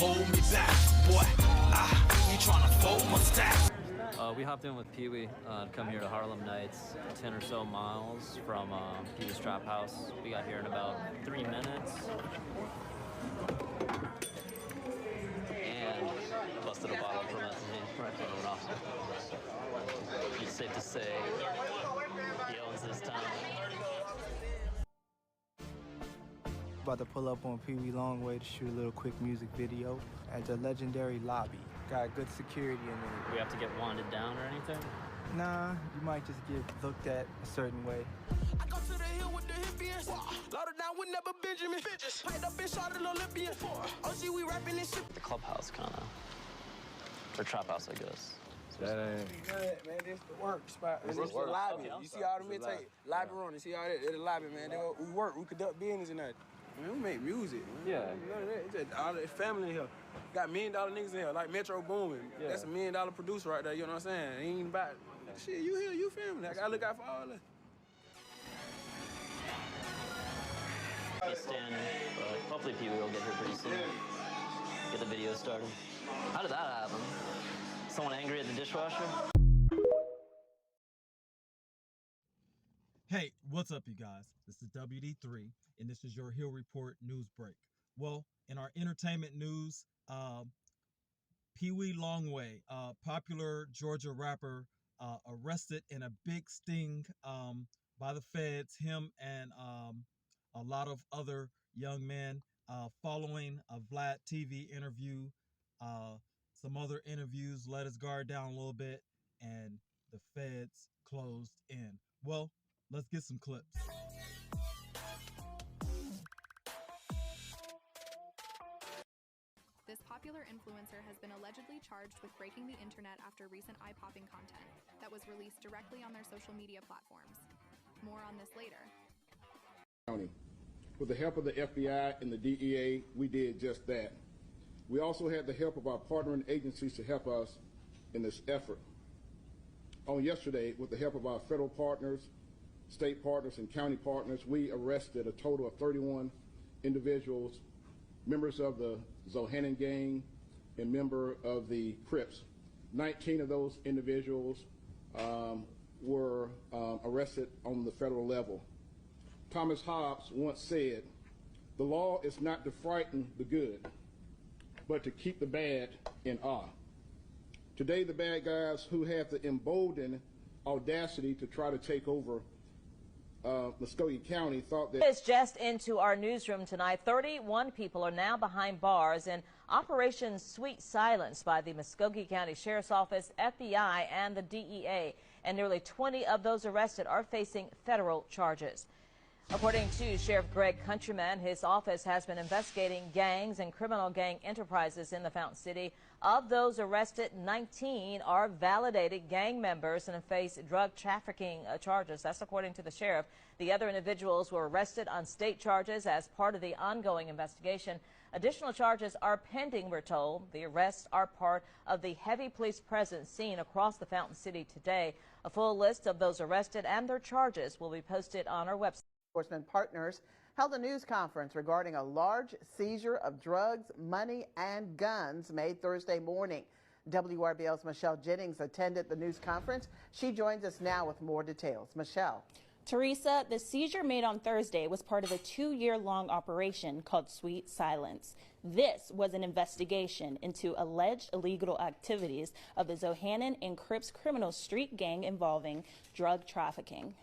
hold me back, boy. You trying to fold my stack. We hopped in with Pee Wee to come here to Harlem Nights, 10 or so miles from Pee Wee's Trap House. We got here in about 3 minutes. And busted a bottle from us right from an officer. It's safe to say he owns this town. About to pull up on Wee Longway to shoot a little quick music video at the legendary lobby. Got good security in there. Do we have to get wanded down or anything? Nah, you might just get looked at a certain way. I go to the hill with the hippies. Loaded down with never Benjamin. Bitches. Played up and shot an Olympian. OG, we rapping this shit. The clubhouse, kind of. Or trap house, I guess. That ain't good, man. This the work spot. This is the lobby. Okay, you see all the mid-tape lobby run. You see all that? It's the lobby, man. We work. We conduct business and that. Man, we make music. Man. Yeah. It's just all the family in here. Got $1 million niggas in here, like Metro Boomin. Yeah. That's $1 million producer right there. You know what I'm saying? Ain't about shit. You here? You family? I gotta look out for all that. He's standing, but hopefully Pee Wee will get here pretty soon. Get the video started. How did that happen? Someone angry at the dishwasher? Hey, what's up, you guys? This is WD3, and this is your Hill Report news break. Well, in our entertainment news, Wee Longway, popular Georgia rapper, arrested in a big sting by the feds, him and a lot of other young men, following a Vlad TV interview. Some other interviews let his guard down a little bit, and the feds closed in. Well, let's get some clips. This popular influencer has been allegedly charged with breaking the internet after recent eye-popping content that was released directly on their social media platforms. More on this later. With the help of the FBI and the DEA, we did just that. We also had the help of our partnering agencies to help us in this effort. On yesterday, with the help of our federal partners, state partners, and county partners, we arrested a total of 31 individuals, members of the Zohannan gang and member of the Crips. 19 of those individuals were arrested on the federal level. Thomas Hobbes once said, "The law is not to frighten the good, but to keep the bad in awe." Today, the bad guys who have the emboldened audacity to try to take over Muskogee County thought that... It's just into our newsroom tonight. 31 people are now behind bars in Operation Sweet Silence by the Muskogee County Sheriff's Office, FBI, and the DEA. And nearly 20 of those arrested are facing federal charges. According to Sheriff Greg Countryman, his office has been investigating gangs and criminal gang enterprises in the Fountain City. Of those arrested, 19 are validated gang members and face drug trafficking charges. That's according to the sheriff. The other individuals were arrested on state charges as part of the ongoing investigation. Additional charges are pending, we're told. The arrests are part of the heavy police presence seen across the Fountain City today. A full list of those arrested and their charges will be posted on our website. Enforcement partners held a news conference regarding a large seizure of drugs, money, and guns made Thursday morning. WRBL's Michelle Jennings attended the news conference. She joins us now with more details. Michelle. Teresa, the seizure made on Thursday was part of a 2-year-long operation called Sweet Silence. This was an investigation into alleged illegal activities of the Zohannan and Crips criminal street gang involving drug trafficking.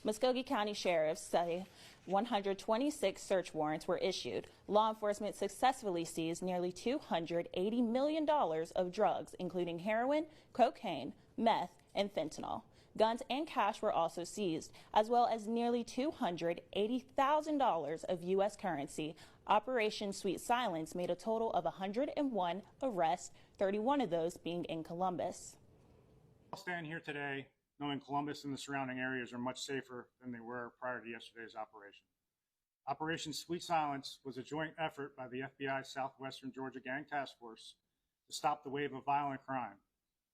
Muskogee County sheriffs say 126 search warrants were issued. Law enforcement successfully seized nearly $280 million of drugs, including heroin, cocaine, meth, and fentanyl. Guns and cash were also seized, as well as nearly $280,000 of U.S. currency. Operation Sweet Silence made a total of 101 arrests, 31 of those being in Columbus. I'll stand here today knowing Columbus and the surrounding areas are much safer than they were prior to yesterday's operation. Operation Sweet Silence was a joint effort by the FBI Southwestern Georgia Gang Task Force to stop the wave of violent crime,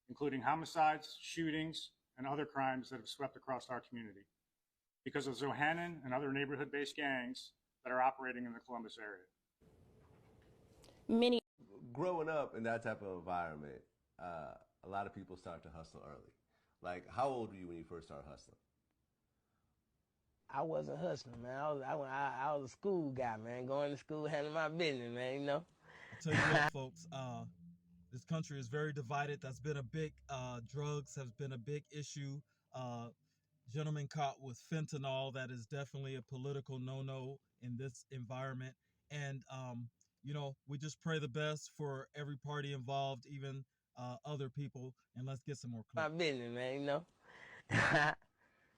including homicides, shootings, and other crimes that have swept across our community because of Zohannan and other neighborhood-based gangs that are operating in the Columbus area. Many Growing up in that type of environment, a lot of people start to hustle early. Like, how old were you when you first started hustling? I wasn't hustling, man. I was a school guy, man. Going to school, handling my business, man. You know. I'll tell you what, folks. This country is very divided. That's been a big. Drugs has been a big issue. Gentleman caught with fentanyl. That is definitely a political no-no in this environment. And we just pray the best for every party involved, even other people. And let's get some more clips. My business, man. You know.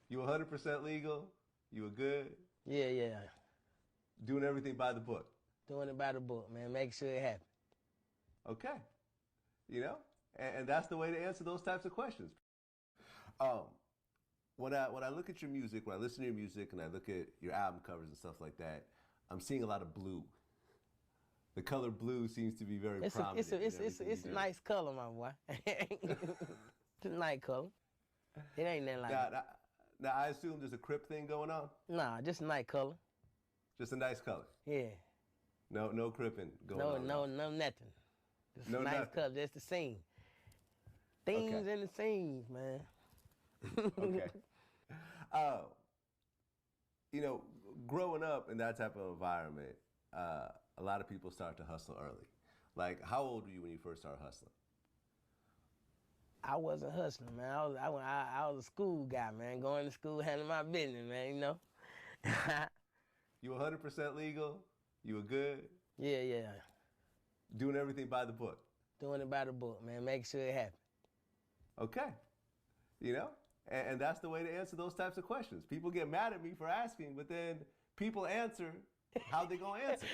You 100% legal? You were good? Yeah. Doing everything by the book? Doing it by the book, man. Make sure it happens. Okay. And that's the way to answer those types of questions. When I look at your music, when I listen to your music and I look at your album covers and stuff like that, I'm seeing a lot of blue. The color blue seems to be very prominent. It's a nice color, my boy. It's a nice color. It ain't that like Now, I assume there's a Crip thing going on? Nah, just a nice color. Just a nice color? Yeah. No cripping going on? No, nothing. Just no a nice nothing. color. That's the scene. Themes and the scenes, man. Okay. Growing up in that type of environment, a lot of people start to hustle early. Like, how old were you when you first started hustling? I wasn't hustling, man. I was a school guy, man. Going to school, handling my business, man. You know. You 100% legal? You were good? Yeah. Doing everything by the book? Doing it by the book, man. Make sure it happens. Okay. And that's the way to answer those types of questions. People get mad at me for asking, but then people answer how they gonna answer.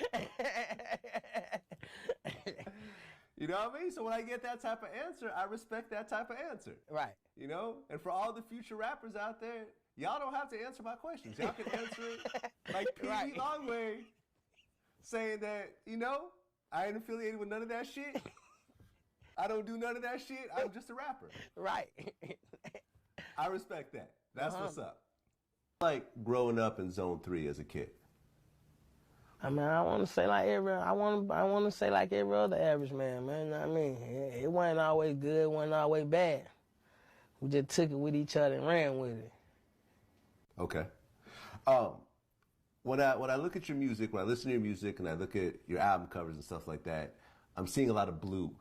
You know what I mean? So when I get that type of answer, I respect that type of answer. Right. And for all the future rappers out there, y'all don't have to answer my questions. Y'all can answer it like Wee Longway saying that, I ain't affiliated with none of that shit. I don't do none of that shit. I'm just a rapper. Right. I respect that. That's what's up. Like growing up in Zone 3 as a kid. I mean, I want to say like every other average man, man. You know what I mean? It wasn't always good, it wasn't always bad. We just took it with each other and ran with it. Okay. When I look at your music, when I listen to your music and I look at your album covers and stuff like that, I'm seeing a lot of blue.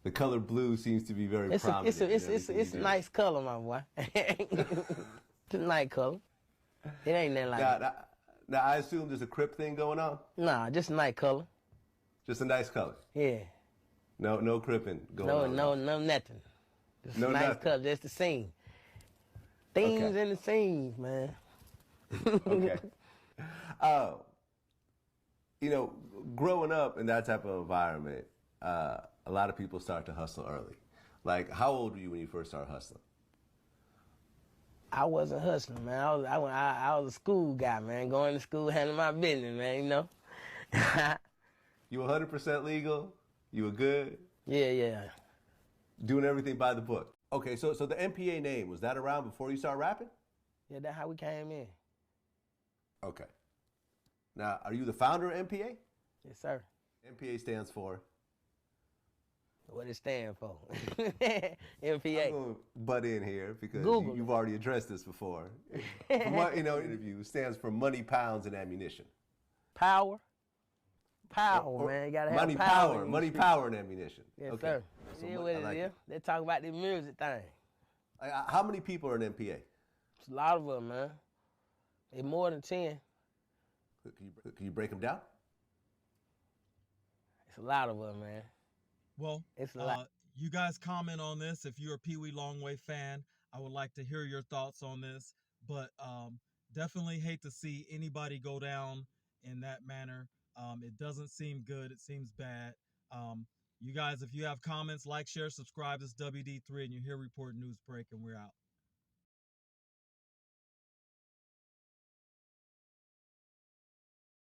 The color blue seems to be very prominent. It's a nice color, my boy. It's a nice color. It ain't that like Now, I assume there's a Crip thing going on? Nah, just a nice color. Just a nice color? Yeah. No cripping going on? No, nothing. Just no a nice nothing. color. That's the scene. Themes and the scenes, man. Okay. Growing up in that type of environment, a lot of people start to hustle early. Like, how old were you when you first started hustling? I wasn't hustling, man. I was a school guy, man. Going to school, handling my business, man. You know. You 100% legal? You were good? Yeah. Doing everything by the book. Okay, so the MPA name, was that around before you started rapping? Yeah, that's how we came in. Okay. Now, are you the founder of MPA? Yes, sir. MPA stands for? What it stand for? MPA. I'm going to butt in here because you've Google already addressed this before. From what, interview, stands for money, pounds, and ammunition. Power? Man. You got to have money, power. Money, power, and ammunition. Yes, okay. sir. So See what it is. They talk about the music thing. How many people are in MPA? It's a lot of them, man. It's more than 10. Can you break them down? It's a lot of them, man. Well, you guys comment on this. If you're a Pee Wee Longway fan, I would like to hear your thoughts on this. But definitely hate to see anybody go down in that manner. It doesn't seem good. It seems bad. You guys, if you have comments, like, share, subscribe. This is WD3, and you're here reporting News Break, and we're out.